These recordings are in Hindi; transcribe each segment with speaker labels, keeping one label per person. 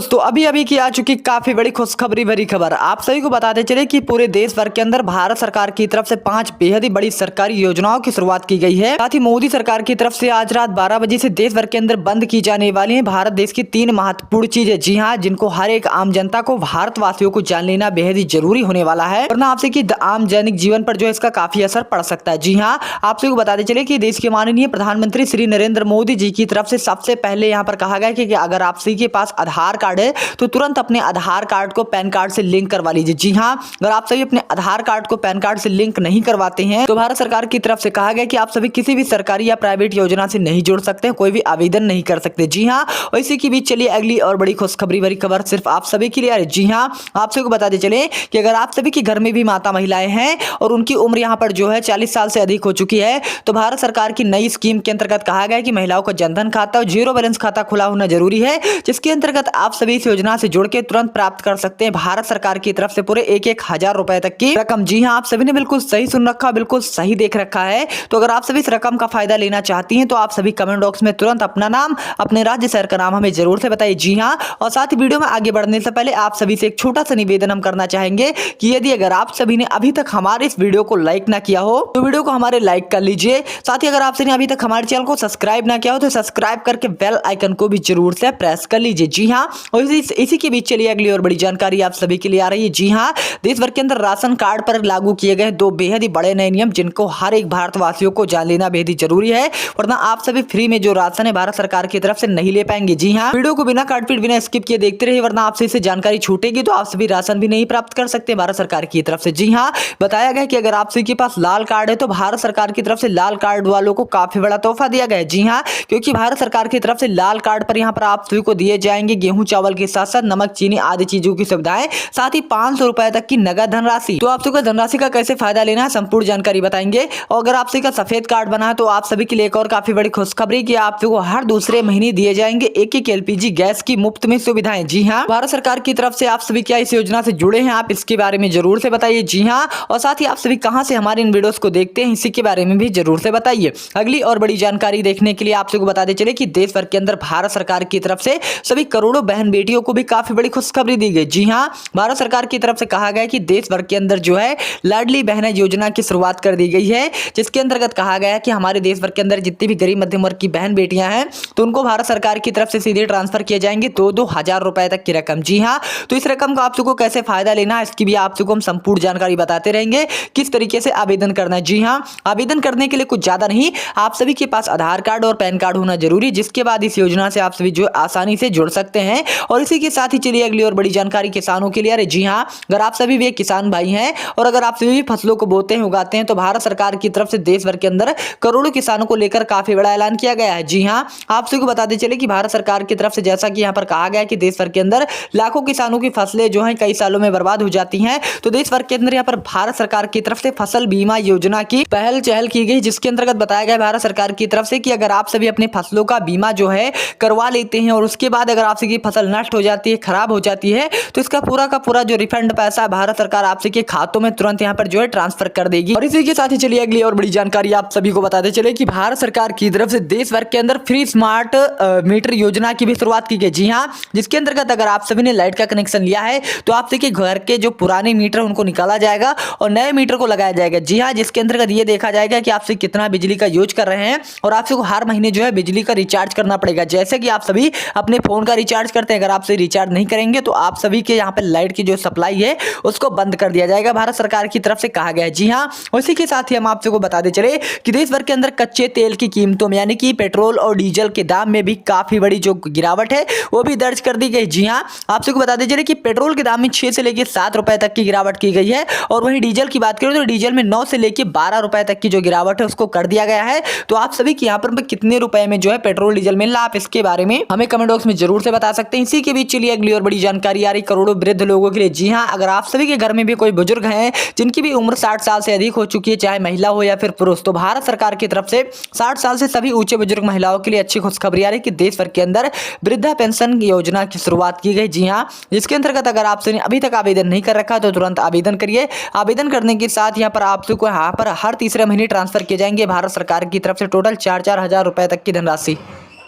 Speaker 1: दोस्तों अभी अभी की आ चुकी काफी बड़ी खुशखबरी भरी खबर आप सभी को बताते चले कि पूरे देश भर के अंदर भारत सरकार की तरफ से 5 बेहद ही बड़ी सरकारी योजनाओं की शुरुआत की गई है। साथ ही मोदी सरकार की तरफ से आज रात 12 बजे से देश भर के अंदर बंद की जाने वाली है भारत देश की 3 महत्वपूर्ण चीजें। जी हाँ, जिनको हर एक आम जनता को, भारतवासियों को जान लेना बेहद ही जरूरी होने वाला है, वरना आपसे की आम दैनिक जीवन पर जो है इसका काफी असर पड़ सकता है। जी हाँ, आप सभी को बताते चले कि देश के माननीय प्रधानमंत्री श्री नरेंद्र मोदी जी की तरफ से सबसे पहले यहाँ पर कहा गया कि अगर आप सभी के पास आधार कार्ड है तो तुरंत अपने आधार कार्ड को पैन कार्ड से लिंक करवा लीजिए। जी हाँ, अगर आप सभी अपने आधार कार्ड को पैन कार्ड से लिंक नहीं करवाते हैं तो भारत सरकार की तरफ से कहा गया कि आप सभी किसी भी सरकारी या प्राइवेट योजना से नहीं जुड़ सकते, कोई भी आवेदन नहीं कर सकते। जी हाँ, और इसी के बीच चलिए अगली और बड़ी खुशखबरी भरी खबर सिर्फ आप सभी के लिए आ रही। जी हाँ, आप सभी को बताते चले कि अगर आप सभी के घर में भी माता महिलाएं हैं और उनकी उम्र यहाँ पर जो है 40 साल से अधिक हो चुकी है तो भारत सरकार की नई स्कीम के अंतर्गत कहा गया कि महिलाओं का जनधन खाता और जीरो बैलेंस खाता खुला होना जरूरी है, जिसके अंतर्गत आप सभी इस योजना से जुड़ के तुरंत प्राप्त कर सकते हैं भारत सरकार की तरफ से पूरे 1,000 रुपए तक की रकम। जी हाँ, आप सभी ने बिल्कुल सही सुन रखा, बिल्कुल सही देख रखा है। तो अगर आप सभी इस रकम का फायदा लेना चाहती हैं तो आप सभी कमेंट बॉक्स में तुरंत अपना नाम, अपने राज्य शहर का नाम हमें जरूर से बताइए। जी हाँ, और साथ ही वीडियो में आगे बढ़ने से पहले आप सभी से एक छोटा सा निवेदन हम करना चाहेंगे कि यदि अगर आप सभी ने अभी तक हमारे इस वीडियो को लाइक ना किया हो तो वीडियो को हमारे लाइक कर लीजिए। साथ ही अगर आप सभी ने अभी तक हमारे चैनल को सब्सक्राइब ना किया हो तो सब्सक्राइब करके बेल आइकन को भी जरूर से प्रेस कर लीजिए। जी हाँ, और इसी के बीच चलिए अगली और बड़ी जानकारी आप सभी के लिए आ रही है। जी हाँ, देश भर के अंदर राशन कार्ड पर लागू किए गए 2 बेहद ही बड़े नए नियम, जिनको हर एक भारतवासियों को जान लेना बेहद ही जरूरी है, वरना आप सभी फ्री में जो राशन है भारत सरकार की तरफ से नहीं ले पाएंगे। जी हाँ, वीडियो को बिना काट पीट, बिना स्किप किए देखते रहिए, वरना आपसे इसे जानकारी छूटेगी तो आप सभी राशन भी नहीं प्राप्त कर सकते भारत सरकार की तरफ से। जी हाँ, बताया गया कि अगर आप सभी के पास लाल कार्ड है तो भारत सरकार की तरफ से लाल कार्ड वालों को काफी बड़ा तोहफा दिया गया है। जी हाँ, क्योंकि भारत सरकार की तरफ से लाल कार्ड पर यहाँ पर आप सभी को दिए जाएंगे गेहूं चावल के साथ साथ नमक चीनी आदि चीजों की सुविधाएं, साथ ही 500 रुपए तक की नगद धनराशि। तो आप सभी को धनराशि का कैसे फायदा लेना है संपूर्ण जानकारी बताएंगे। और अगर आप सभी का सफेद कार्ड बना है तो आप सभी के लिए एक और काफी बड़ी खुशखबरी कि आप सभी को हर दूसरे महीने दिए जाएंगे एक एलपीजी गैस की मुफ्त में सुविधाएं। जी हाँ, भारत सरकार की तरफ से आप सभी क्या इस योजना से जुड़े हैं, आप इसके बारे में जरूर से बताइए। जी हाँ, और साथ ही आप सभी कहां से हमारे इन वीडियोस को देखते हैं इसी के बारे में भी जरूर से बताइए। अगली और बड़ी जानकारी देखने के लिए आप सभी को बताते चले कि देश भर के अंदर भारत सरकार की तरफ से सभी करोड़ों बहन बेटियों को भी काफी बड़ी खुशखबरी दी गई। जी हाँ, भारत सरकार की तरफ से कहा गया कि देश भर के अंदर जो है लाडली बहन योजना की शुरुआत कर दी गई है, जिसके अंतर्गत कहा गया है कि हमारे देश भर के अंदर जितनी भी गरीब मध्यम वर्ग की बहन बेटियां हैं तो उनको भारत सरकार की तरफ से सीधे ट्रांसफर किए जाएंगे 2-2 हजार रुपए तक की रकम। जी हाँ, तो इस रकम को आप सबको कैसे फायदा लेना है इसकी भी आप सबको हम संपूर्ण जानकारी बताते रहेंगे, किस तरीके से आवेदन करना है। जी हाँ, आवेदन करने के लिए कुछ ज्यादा नहीं, आप सभी के पास आधार कार्ड और पैन कार्ड होना जरूरी, जिसके बाद इस योजना से आप सभी जो आसानी से जुड़ सकते हैं। और इसी के साथ ही चलिए अगली और बड़ी जानकारी किसानों के लिए। अरे जी हाँ, अगर आप सभी भी किसान भाई हैं और अगर आप सभी भी फसलों को बोते हैं, उगाते हैं तो भारत सरकार की तरफ से देश भर के अंदर करोड़ों किसानों को लेकर काफी बड़ा ऐलान किया गया है। जी हाँ, आप सभी को बताते चले कि भारत सरकार की तरफ से जैसा कि यहाँ पर कहा गया है कि देश भर के अंदर लाखों किसानों की फसलें जो है कई सालों में बर्बाद हो जाती हैं, तो देश भर के अंदर यहाँ पर भारत सरकार की तरफ से फसल बीमा योजना की पहल चहल की गई, जिसके अंतर्गत बताया गया भारत सरकार की तरफ से कि अगर आप सभी अपने फसलों का बीमा जो है करवा लेते हैं और उसके बाद अगर आप सभी फसल नष्ट हो जाती है, खराब हो जाती है, तो इसका पूरा का पूरा जो रिफंड पैसा भारत सरकार आप सभी के खातों में तुरंत यहाँ पर जो है ट्रांसफर कर देगी। और इसी के साथ ही चलिए अगली और बड़ी जानकारी आप सभी को बताते चले कि भारत सरकार की तरफ से देश भर के अंदर फ्री स्मार्ट मीटर योजना की भी शुरुआत की गई। जी हाँ, जिसके अंतर्गत अगर आप सभी ने लाइट का कनेक्शन लिया है तो आप सभी के घर के जो पुराने मीटर उनको निकाला जाएगा और नए मीटर को लगाया जाएगा। जी हाँ, जिसके अंतर्गत ये देखा जाएगा कि आप सभी कितना बिजली का यूज कर रहे हैं और आप सभी को हर महीने जो है बिजली का रिचार्ज करना पड़ेगा। जैसे कि आप सभी अपने फोन का रिचार्ज करते हैं, अगर आप सभी रिचार्ज नहीं करेंगे तो आप सभी के यहाँ पे लाइट की जो सप्लाई है उसको बंद कर दिया जाएगा, भारत सरकार की तरफ से कहा गया है। जी हाँ, उसी के साथ ही हम आप सबको बताते चले कि देश भर के अंदर कच्चे तेल की कीमतों में यानी कि पेट्रोल और डीजल के दाम में भी काफी बड़ी जो गिरावट है वो भी दर्ज कर दी गई। जी हाँ, आप सबको बताते चले कि पेट्रोल के दाम में 6 से लेकर 7 रुपए तक की गिरावट की गई है और वहीं डीजल की बात करें तो डीजल में 9 से लेकर 12 रुपए तक की जो गिरावट है उसको कर दिया गया है। तो आप सभी के यहाँ पर कितने रुपए में जो है पेट्रोल डीजल मिल रहा है आप इसके बारे में हमें कमेंट बॉक्स में जरूर से बता सकते हैं। इसी के बीच चलिए अगली और बड़ी जानकारी आ रही करोड़ों वृद्ध लोगों के लिए। जी हाँ, अगर आप सभी के घर में भी कोई बुजुर्ग हैं जिनकी भी उम्र 60 साल से अधिक हो चुकी है, चाहे महिला हो या फिर पुरुष, तो भारत सरकार की तरफ से 60 साल से सभी ऊंचे बुजुर्ग महिलाओं के लिए अच्छी खुशखबरी आ रही कि देश भर के अंदर वृद्धा पेंशन योजना की शुरुआत की गई। जी हाँ, जिसके अंतर्गत अगर आपने अभी तक आवेदन नहीं कर रखा तो तुरंत आवेदन करिए। आवेदन करने के साथ यहाँ पर आपको यहाँ पर हर तीसरे महीने ट्रांसफर किए जाएंगे भारत सरकार की तरफ से टोटल 4-4 हजार रुपए तक की धनराशि।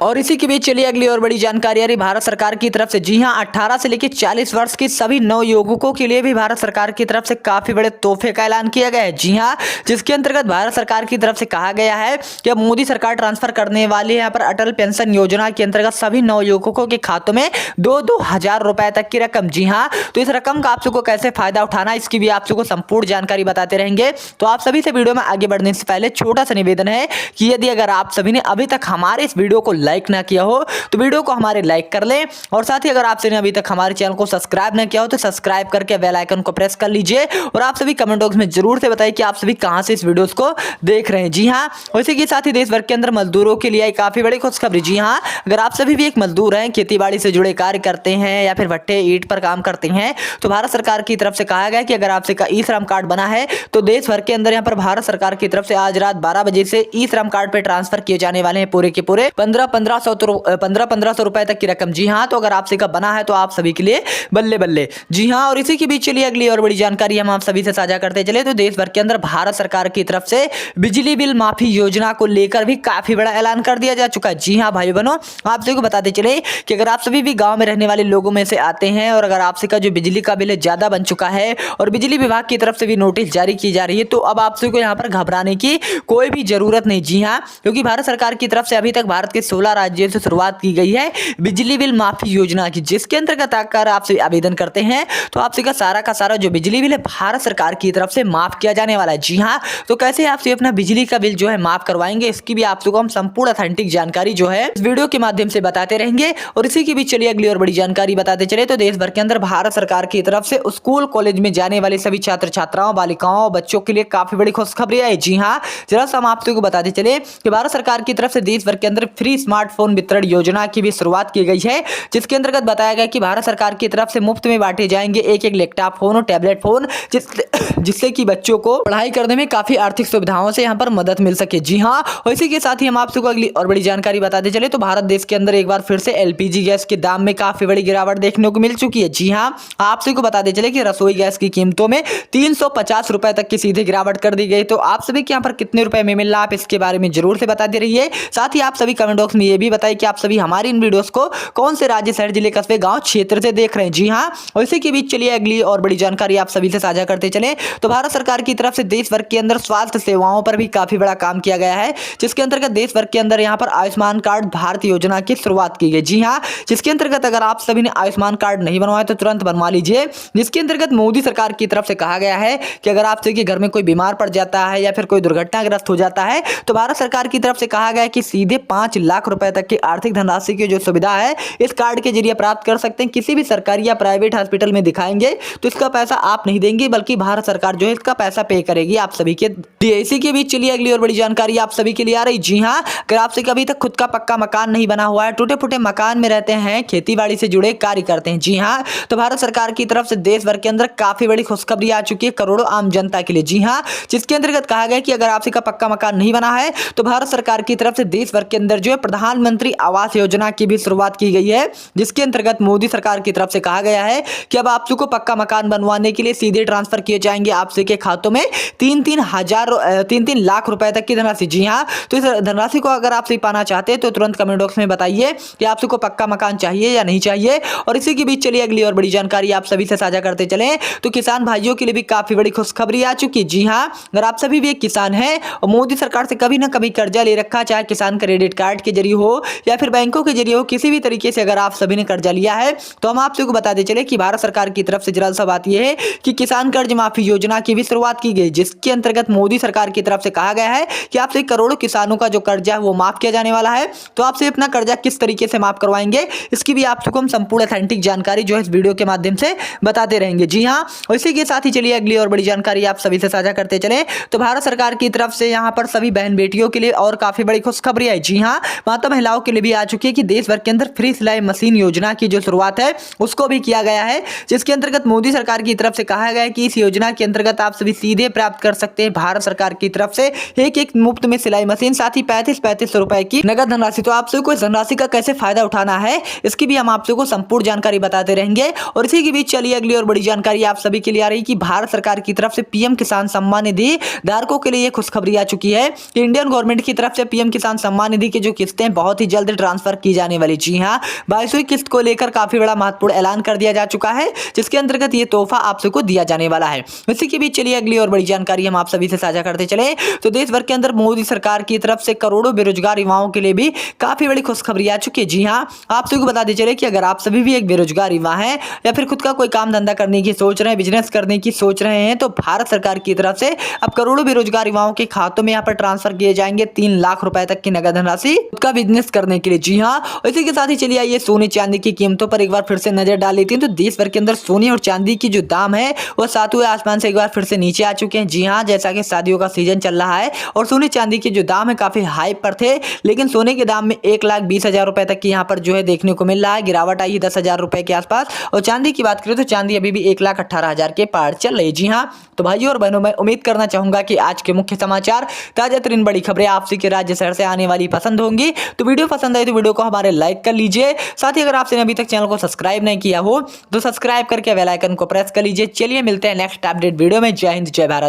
Speaker 1: और इसी के बीच चलिए अगली और बड़ी जानकारी आ रही भारत सरकार की तरफ से। जी हां, 18 से लेकर 40 वर्ष के सभी नवयुवकों के लिए भी भारत सरकार की तरफ से काफी बड़े तोहफे का ऐलान किया गया है। जी हां, जिसके अंतर्गत भारत सरकार की तरफ से कहा गया है कि अब मोदी सरकार ट्रांसफर करने वाली है यहाँ पर अटल पेंशन योजना के अंतर्गत सभी नवयुवकों के खातों में 2,000 रुपए तक की रकम। जी हाँ, तो इस रकम का आप सबको कैसे फायदा उठाना, इसकी भी आप सबको संपूर्ण जानकारी बताते रहेंगे। तो आप सभी से वीडियो में आगे बढ़ने से पहले छोटा सा निवेदन है कि यदि अगर आप सभी ने अभी तक हमारे इस वीडियो को लाइक ना किया हो तो वीडियो को हमारे लाइक कर लें, और साथ ही अगर आप सभी ने अभी तक हमारे चैनल को सब्सक्राइब ना किया हो तो सब्सक्राइब करके बेल आइकन को प्रेस कर लीजिए। और आप सभी कमेंट बॉक्स में जरूर से बताइए कि आप सभी कहां से इस वीडियो को देख रहे हैं। जी हाँ, वैसे के साथ ही देश भर के अंदर मजदूरों के लिए काफी बड़ी खुशखबरी। जी हाँ, अगर आप सभी भी एक मजदूर हैं, खेती बाड़ी से जुड़े कार्य करते हैं या फिर भट्टे ईंट पर काम करते हैं, तो भारत सरकार की तरफ से कहा गया कि अगर आपसे का ई श्रम कार्ड बना है तो देश भर के अंदर यहाँ पर भारत सरकार की तरफ से आज रात 12 बजे से ई श्रम कार्ड पे ट्रांसफर किए जाने वाले हैं पूरे के पूरे 1500 रुपए तक की रकम। जी हाँ, तो अगर आपसे का बना है तो आप सभी के लिए बल्ले बल्ले। जी हाँ, और इसी के बीच चलिए अगली और बड़ी जानकारी हम आप सभी से साझा करते चले। तो देश भर के अंदर भारत सरकार की तरफ से बिजली बिल माफी योजना को लेकर भी काफी बड़ा ऐलान कर दिया जा चुका है। जी हाँ भाई बहनों, आप सभी को बताते चले कि अगर आप सभी भी गांव में रहने वाले लोगों में से आते हैं और अगर आपसे का जो बिजली का बिल है ज्यादा बन चुका है और बिजली विभाग की तरफ से भी नोटिस जारी की जा रही है, तो अब आप सभी को यहाँ पर घबराने की कोई भी जरूरत नहीं। जी हाँ, क्योंकि भारत सरकार की तरफ से अभी तक भारत के 16 राज्यों से शुरुआत की गई है बिजली बिल माफी योजना की, जिसके अंतर्गत आकर आपसे आवेदन करते हैं तो आपसे का सारा जो बिजली बिल है भारत सरकार की तरफ से माफ किया जाने वाला है। जी हाँ, तो कैसे आपसे अपना बिजली का बिल जो है माफ करवाएंगे, इसकी भी आप सबको हम संपूर्ण ऑथेंटिक जानकारी जो है इस वीडियो के माध्यम से बताते रहेंगे। और इसी के बीच चलिए अगली और बड़ी जानकारी बताते चले। तो देश भर के अंदर भारत सरकार की तरफ से स्कूल कॉलेज में जाने वाले सभी छात्र छात्राओं, बालिकाओं, बच्चों के लिए काफी बड़ी खुशखबरी है। जी हाँ, जरा सा हम आप सबको बताते चले कि भारत सरकार की तरफ से देश भर के अंदर फ्री स्मार्टफोन वितरण योजना की भी शुरुआत की गई है, जिसके अंतर्गत बताया गया कि भारत सरकार की तरफ से मुफ्त में बांटे जाएंगे एक लैपटॉप फोन और टैबलेट फोन, जिससे कि बच्चों को पढ़ाई करने में काफी आर्थिक सुविधाओं से यहाँ पर मदद मिल सके। जी हाँ, और इसी के साथ ही हम आप सबको अगली और बड़ी जानकारी बताते चले। तो भारत देश के अंदर एक बार फिर से एलपीजी गैस के दाम में काफी बड़ी गिरावट देखने को मिल चुकी है। जी हाँ, आप सबको बताते चले कि रसोई गैस की कीमतों में 350 रुपए तक की सीधे गिरावट कर दी गई। तो आप सभी के यहाँ पर कितने रुपए में मिल रहा है, आप इसके बारे में जरूर से बताते रहिए। साथ ही आप सभी कमेंट बॉक्स में ये भी बताइए कि आप सभी हमारी इन वीडियोस को कौन से राज्य, शहर, जिले, कस्बे, गांव, क्षेत्र से देख रहे हैं। जी हाँ, और इसी के बीच चलिए अगली और बड़ी जानकारी आप सभी से साझा करते चले। तो भारत सरकार की तरफ से देश भर के अंदर स्वास्थ्य सेवाओं पर भी काफी बड़ा काम किया गया है, जिसके अंतर्गत देश भर के अंदर यहाँ पर आयुष्मान कार्ड भारत योजना की शुरुआत की गई। जी हाँ, जिसके अंतर्गत अगर आप सभी ने आयुष्मान कार्ड नहीं बनवाया तो तुरंत बनवा लीजिए। जिसके अंतर्गत मोदी सरकार की तरफ से कहा गया है कि अगर आपसे कि घर में कोई बीमार पड़ जाता है या फिर कोई दुर्घटनाग्रस्त हो जाता है तो भारत सरकार की तरफ से कहा गया है कि सीधे 5 लाख रुपए तक की आर्थिक धनराशि की जो सुविधा है इस कार्ड के जरिए प्राप्त कर सकते हैं। किसी भी सरकारी या प्राइवेट हॉस्पिटल में दिखाएंगे तो इसका पैसा आप नहीं देंगे, बल्कि भारत सरकार जो है इसका पैसा पे करेगी आप सभी के। इसी के बीच चलिए अगली और बड़ी जानकारी आप सभी के लिए आ रही। जी हाँ, अगर आपसे कभी तक खुद का पक्का मकान नहीं बना हुआ है, टूटे फूटे मकान में रहते हैं, खेती बाड़ी से जुड़े कार्य करते हैं, जी हाँ, तो भारत सरकार की तरफ से देश भर के अंदर काफी बड़ी खुशखबरी आ चुकी है करोड़ों आम जनता के लिए। जी हाँ, जिसके अंतर्गत कहा गया कि अगर आपसे का पक्का मकान नहीं बना है तो भारत सरकार की तरफ से देश भर के अंदर जो है प्रधानमंत्री आवास योजना की भी शुरुआत की गई है, जिसके अंतर्गत मोदी सरकार की तरफ से कहा गया है कि अब आप सबको पक्का मकान बनवाने के लिए सीधे ट्रांसफर किए जाएंगे आपसे के खातों में 3-3 लाख रुपए तक की धनराशि। जी हाँ, तो इस धनराशि को अगर आपसे पाना चाहते हैं तो तुरंत कमेंट बॉक्स में बताइए कि आप सबको पक्का मकान चाहिए या नहीं चाहिए। और इसी के बीच चलिए अगली और बड़ी जानकारी आप सभी से साझा करते चले। तो किसान भाइयों के लिए भी काफी बड़ी खुशखबरी आ चुकी है। जी हाँ, अगर आप सभी भी एक किसान हैं और मोदी सरकार से कभी ना कभी कर्जा ले रखा, चाहे किसान क्रेडिट कार्ड के जरिए हो या फिर बैंकों के जरिए हो, किसी भी तरीके से अगर आप सभी ने कर्जा लिया है तो हम आप सबको बताते चले कि भारत सरकार की तरफ से जरा सा बात यह है कि किसान कर्ज माफी योजना की भी शुरुआत की गई, जिसके अंतर्गत मोदी सरकार की तरफ से कहा गया है कि आपसे करोड़ों किसानों का जो कर्जा है वो माफ किया जाने वाला है। तो आपसे अपना कर्जा किस तरीके से माफ करवाएंगे, इसकी भी आप सबको हम संपूर्ण ऑथेंटिक जानकारी जो है इस वीडियो के माध्यम से बताते रहेंगे। जी हाँ, और इसी के साथ ही चलिए अगली और बड़ी जानकारी आप सभी से साझा करते चले। तो भारत सरकार की तरफ से यहाँ पर सभी बहन बेटियों के लिए और काफी बड़ी खुशखबरी आई। जी हाँ, माता महिलाओं के लिए भी आ चुकी है कि देश भर के अंदर फ्री सिलाई मशीन योजना की जो शुरुआत है उसको भी किया गया है, जिसके अंतर्गत मोदी सरकार की तरफ से कहा गया है कि इस योजना के अंतर्गत आप सभी सीधे प्राप्त कर सकते हैं भारत सरकार की तरफ से एक मुफ्त में सिलाई मशीन, साथ ही 35 रुपए की नगद धनराशि। तो आप सबको इस धनराशि का कैसे फायदा उठाना है इसकी भी हम आप सबको संपूर्ण जानकारी बताते रहेंगे। और इसी के बीच चलिए अगली और बड़ी जानकारी आप सभी के लिए आ रही कि भारत सरकार की तरफ से पीएम किसान सम्मान निधि धारकों के लिए खुशखबरी आ चुकी है कि इंडियन गवर्नमेंट की तरफ से पीएम किसान सम्मान निधि की जो किस्तें में बहुत ही जल्द ट्रांसफर की जाने वाली। जी हाँ, 22वीं किस्त को लेकर काफी बड़ा महत्वपूर्ण ऐलान कर दिया जा चुका है, जिसके अंतर्गत ये तोहफा आप सबको दिया जाने वाला है। इसी के बीच चलिए अगली और बड़ी जानकारी हम आप सभी से साझा करते चले तो देश भर के अंदर मोदी सरकार की तरफ से करोड़ों बेरोजगार युवाओं के लिए भी काफी बड़ी खुशखबरी आ चुकी है। जी हाँ, आप सभी को बताते चले कि अगर आप सभी भी एक बेरोजगार युवा हैं या फिर खुद का कोई काम धंधा करने की सोच रहे हैं, बिजनेस करने की सोच रहे हैं, तो भारत सरकार की तरफ से अब करोड़ों बेरोजगार युवाओं के खातों में यहाँ पर ट्रांसफर किए जाएंगे 3 लाख रुपए तक की नगद धनराशि खुद का बिजनेस करने के लिए। जी हाँ, इसी के साथ ही चलिए आइए सोने चांदी की कीमतों पर एक बार फिर से नजर डाल लेते हैं। तो देश भर के अंदर सोने और चांदी की जो दाम है वो सातवें आसमान से एक बार फिर से नीचे आ चुके हैं। जी हाँ, जैसा कि शादियों का सीजन चल रहा है और सोने चांदी के जो दाम है काफी हाई पर थे, लेकिन सोने के दाम में 1,20,000 रुपए तक की यहाँ पर जो है देखने को मिल रहा है, गिरावट आई है 10,000 रुपए के आसपास। और चांदी की बात करें तो चांदी अभी भी 1,18,000 के पार चल रही है। जी हाँ, तो भाइयों और बहनों, मैं उम्मीद करना चाहूंगा कि आज के मुख्य समाचार, ताजा तरीन बड़ी खबरें आपसी के राज्य शहर से आने वाली पसंद होंगी। तो वीडियो पसंद आई तो वीडियो को हमारे लाइक कर लीजिए। साथ ही अगर आपने अभी तक चैनल को सब्सक्राइब नहीं किया हो तो सब्सक्राइब करके बेल आइकन को प्रेस कर लीजिए। चलिए मिलते हैं नेक्स्ट अपडेट वीडियो में। जय हिंद, जय भारत।